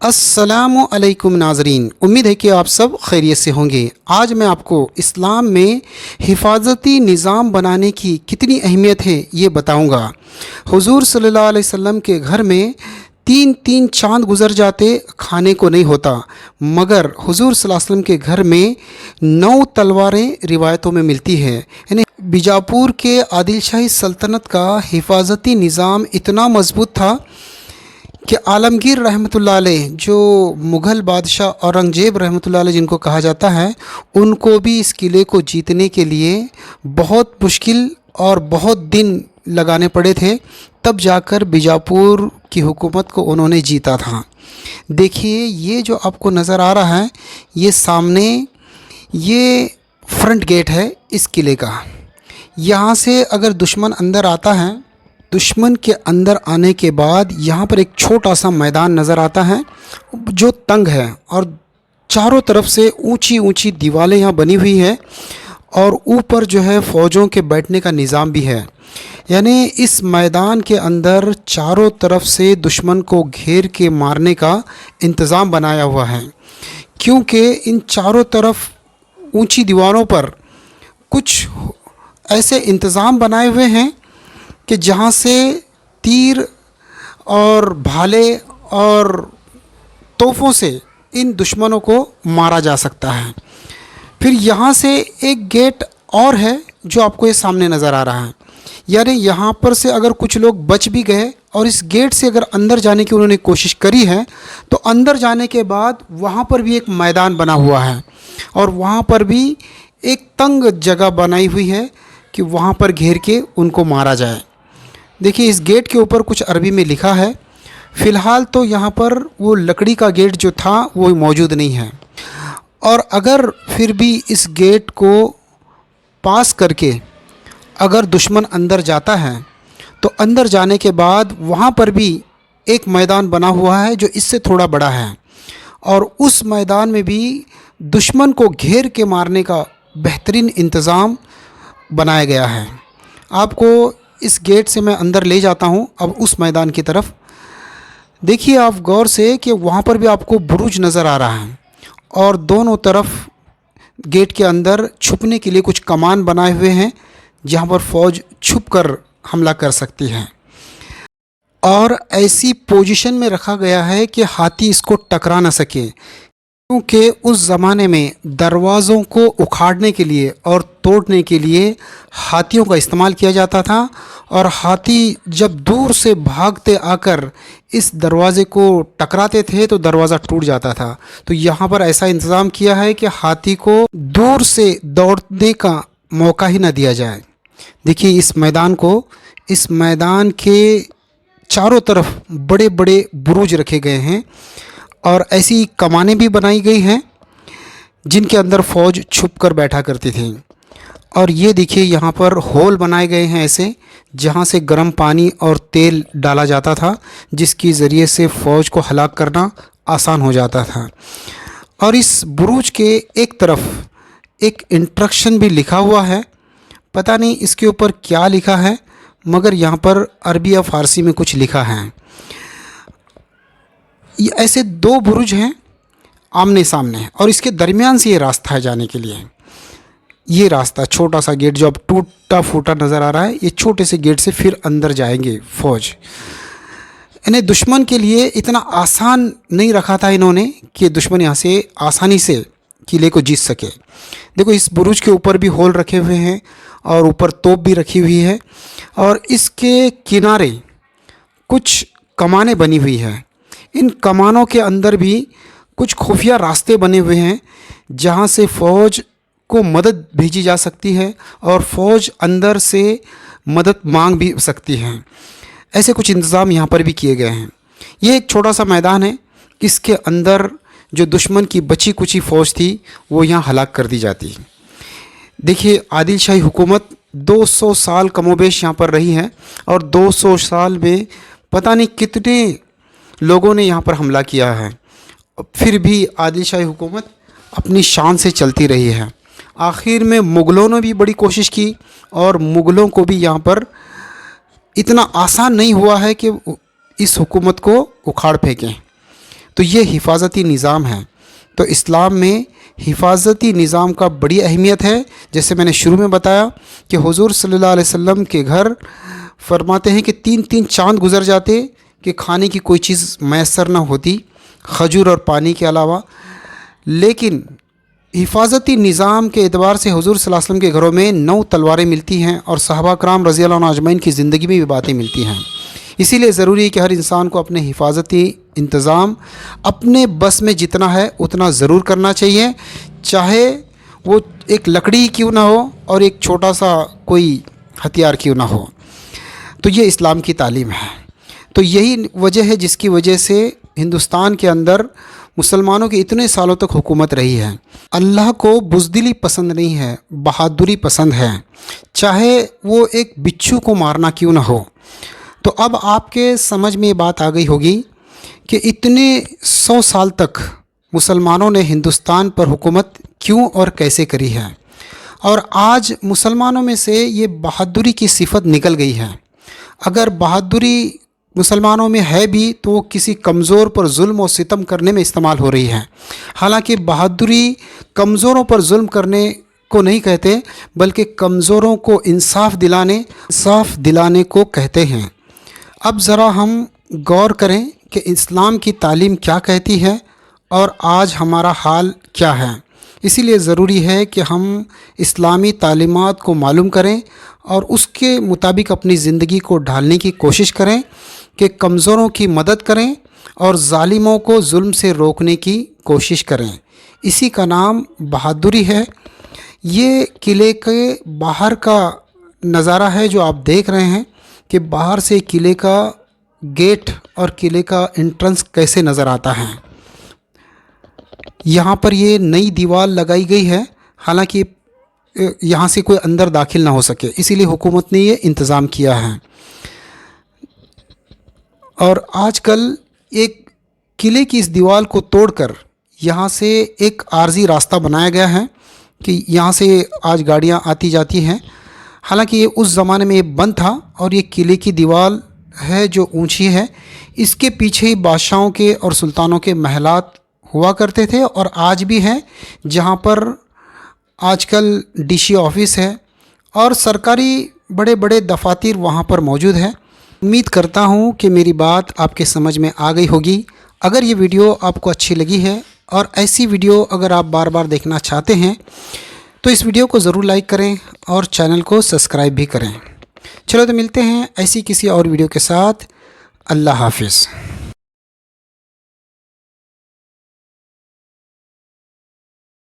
अस्सलामु अलैकुम नाज़रीन, उम्मीद है कि आप सब खैरियत से होंगे। आज मैं आपको इस्लाम में हिफाजती निज़ाम बनाने की कितनी अहमियत है ये बताऊंगा। हुज़ूर सल्लल्लाहु अलैहि वसल्लम के घर में तीन तीन चांद गुज़र जाते खाने को नहीं होता, मगर हुज़ूर सल्लल्लाहु अलैहि वसल्लम के घर में 9 तलवारें रिवायतों में मिलती है। यानी बीजापुर के आदिल शाही सल्तनत का हिफाजती निज़ाम इतना मजबूत था कि आलमगीर रहमतुल्लाह अलैह, जो मुग़ल बादशाह औरंगज़ेब रहमतुल्लाह अलैह जिनको कहा जाता है, उनको भी इस किले को जीतने के लिए बहुत मुश्किल और बहुत दिन लगाने पड़े थे, तब जाकर बीजापुर की हुकूमत को उन्होंने जीता था। देखिए, ये जो आपको नज़र आ रहा है, ये सामने ये फ्रंट गेट है इस किले का। यहाँ से अगर दुश्मन अंदर आता है, दुश्मन के अंदर आने के बाद यहाँ पर एक छोटा सा मैदान नज़र आता है जो तंग है, और चारों तरफ से ऊंची ऊंची दीवारें यहाँ बनी हुई है, और ऊपर जो है फ़ौजों के बैठने का निज़ाम भी है। यानी इस मैदान के अंदर चारों तरफ से दुश्मन को घेर के मारने का इंतज़ाम बनाया हुआ है, क्योंकि इन चारों तरफ ऊंची दीवारों पर कुछ ऐसे इंतज़ाम बनाए हुए हैं कि जहाँ से तीर और भाले और तोपों से इन दुश्मनों को मारा जा सकता है। फिर यहाँ से एक गेट और है जो आपको ये सामने नज़र आ रहा है। यानी यहाँ पर से अगर कुछ लोग बच भी गए और इस गेट से अगर अंदर जाने की उन्होंने कोशिश करी है, तो अंदर जाने के बाद वहाँ पर भी एक मैदान बना हुआ है, और वहाँ पर भी एक तंग जगह बनाई हुई है कि वहाँ पर घेर के उनको मारा जाए। देखिए, इस गेट के ऊपर कुछ अरबी में लिखा है। फ़िलहाल तो यहाँ पर वो लकड़ी का गेट जो था वो मौजूद नहीं है, और अगर फिर भी इस गेट को पास करके अगर दुश्मन अंदर जाता है, तो अंदर जाने के बाद वहाँ पर भी एक मैदान बना हुआ है जो इससे थोड़ा बड़ा है, और उस मैदान में भी दुश्मन को घेर के मारने का बेहतरीन इंतज़ाम बनाया गया है। आपको इस गेट से मैं अंदर ले जाता हूँ अब उस मैदान की तरफ। देखिए आप गौर से कि वहाँ पर भी आपको बुरुज नज़र आ रहा है, और दोनों तरफ गेट के अंदर छुपने के लिए कुछ कमान बनाए हुए हैं जहाँ पर फ़ौज छुप कर हमला कर सकती है, और ऐसी पोजीशन में रखा गया है कि हाथी इसको टकरा ना सके, क्योंकि उस ज़माने में दरवाज़ों को उखाड़ने के लिए और तोड़ने के लिए हाथियों का इस्तेमाल किया जाता था, और हाथी जब दूर से भागते आकर इस दरवाज़े को टकराते थे तो दरवाज़ा टूट जाता था। तो यहाँ पर ऐसा इंतज़ाम किया है कि हाथी को दूर से दौड़ने का मौका ही ना दिया जाए। देखिए इस मैदान को, इस मैदान के चारों तरफ बड़े बड़े बुरुज रखे गए हैं, और ऐसी कमानें भी बनाई गई हैं जिनके अंदर फ़ौज छुप कर बैठा करती थी। और ये देखिए यहाँ पर होल बनाए गए हैं ऐसे, जहाँ से गर्म पानी और तेल डाला जाता था, जिसके ज़रिए से फ़ौज को हलाक करना आसान हो जाता था। और इस बुरुज के एक तरफ एक इंस्ट्रक्शन भी लिखा हुआ है, पता नहीं इसके ऊपर क्या लिखा है, मगर यहाँ पर अरबी या फ़ारसी में कुछ लिखा है। ये ऐसे 2 बुरुज हैं आमने सामने, और इसके दरमियान से ये रास्ता है जाने के लिए। ये रास्ता, छोटा सा गेट जो अब टूटा फूटा नज़र आ रहा है, ये छोटे से गेट से फिर अंदर जाएंगे फ़ौज। इन्हें दुश्मन के लिए इतना आसान नहीं रखा था इन्होंने कि दुश्मन यहाँ से आसानी से किले को जीत सके। देखो इस बुरुज के ऊपर भी होल रखे हुए हैं, और ऊपर तोप भी रखी हुई है, और इसके किनारे कुछ कमानें बनी हुई है। इन कमानों के अंदर भी कुछ खुफिया रास्ते बने हुए हैं जहाँ से फ़ौज को मदद भेजी जा सकती है, और फ़ौज अंदर से मदद मांग भी सकती है। ऐसे कुछ इंतज़ाम यहाँ पर भी किए गए हैं। ये एक छोटा सा मैदान है, इसके अंदर जो दुश्मन की बची कुची फ़ौज थी वो यहाँ हलाक कर दी जाती। देखिए आदिल शाही हुकूमत 200 साल कमोबेश यहाँ पर रही है, और 200 साल में पता नहीं कितने लोगों ने यहाँ पर हमला किया है, फिर भी आदिल शाही हुकूमत अपनी शान से चलती रही है। आखिर में मुग़लों ने भी बड़ी कोशिश की, और मुग़लों को भी यहाँ पर इतना आसान नहीं हुआ है कि इस हुकूमत को उखाड़ फेंकें। तो ये हिफाजती निज़ाम है। तो इस्लाम में हिफाजती निज़ाम का बड़ी अहमियत है। जैसे मैंने शुरू में बताया कि हुज़ूर सल्लल्लाहु अलैहि वसल्लम के घर फरमाते हैं कि 3-3 चाँद गुज़र जाते कि खाने की कोई चीज़ मैसर ना होती खजूर और पानी के अलावा। लेकिन हिफाजती निज़ाम के एतबार से हुज़ूर सल्लल्लाहु अलैहि वसल्लम के घरों में 9 तलवारें मिलती हैं और सहाबा कराम रज़ी अल्लाह अन्हुम अजमईन की ज़िंदगी में भी बातें मिलती हैं। इसीलिए ज़रूरी है कि हर इंसान को अपने हिफाजती इंतज़ाम अपने बस में जितना है उतना ज़रूर करना चाहिए, चाहे वो एक लकड़ी क्यों ना हो और एक छोटा सा कोई हथियार क्यों ना हो। तो ये इस्लाम की तालीम है। तो यही वजह है जिसकी वजह से हिंदुस्तान के अंदर मुसलमानों की इतने सालों तक हुकूमत रही है। अल्लाह को बुज़दिली पसंद नहीं है, बहादुरी पसंद है, चाहे वो एक बिच्छू को मारना क्यों ना हो। तो अब आपके समझ में ये बात आ गई होगी कि इतने 100 साल तक मुसलमानों ने हिंदुस्तान पर हुकूमत क्यों और कैसे करी है, और आज मुसलमानों में से ये बहादुरी की सिफत निकल गई है। अगर बहादुरी मुसलमानों में है भी तो वो किसी कमज़ोर पर जुल्म और सितम करने में इस्तेमाल हो रही है। हालांकि बहादुरी कमज़ोरों पर जुल्म करने को नहीं कहते, बल्कि कमज़ोरों को इंसाफ दिलाने को कहते हैं। अब ज़रा हम गौर करें कि इस्लाम की तालीम क्या कहती है और आज हमारा हाल क्या है। इसीलिए ज़रूरी है कि हम इस्लामी तालीमात को मालूम करें और उसके मुताबिक अपनी ज़िंदगी को ढालने की कोशिश करें कि कमज़ोरों की मदद करें और ज़ालिमों को जुल्म से रोकने की कोशिश करें। इसी का नाम बहादुरी है। ये किले के बाहर का नज़ारा है जो आप देख रहे हैं कि बाहर से किले का गेट और किले का एंट्रेंस कैसे नज़र आता है। यहाँ पर ये नई दीवार लगाई गई है, हालांकि यहाँ से कोई अंदर दाखिल ना हो सके, इसीलिए हुकूमत ने ये इंतज़ाम किया है। और आजकल एक किले की इस दीवार को तोड़कर यहाँ से एक आर्जी रास्ता बनाया गया है कि यहाँ से आज गाड़ियाँ आती जाती हैं। हालांकि ये उस ज़माने में ये बंद था और ये किले की दीवार है जो ऊंची है। इसके पीछे ही बादशाहों के और सुल्तानों के महलात हुआ करते थे और आज भी हैं, जहाँ पर आजकल डीसी ऑफिस है और सरकारी बड़े बड़े दफातर वहाँ पर मौजूद है। उम्मीद करता हूँ कि मेरी बात आपके समझ में आ गई होगी। अगर ये वीडियो आपको अच्छी लगी है और ऐसी वीडियो अगर आप बार बार देखना चाहते हैं तो इस वीडियो को ज़रूर लाइक करें और चैनल को सब्सक्राइब भी करें। चलो तो मिलते हैं ऐसी किसी और वीडियो के साथ। अल्लाह हाफिज़।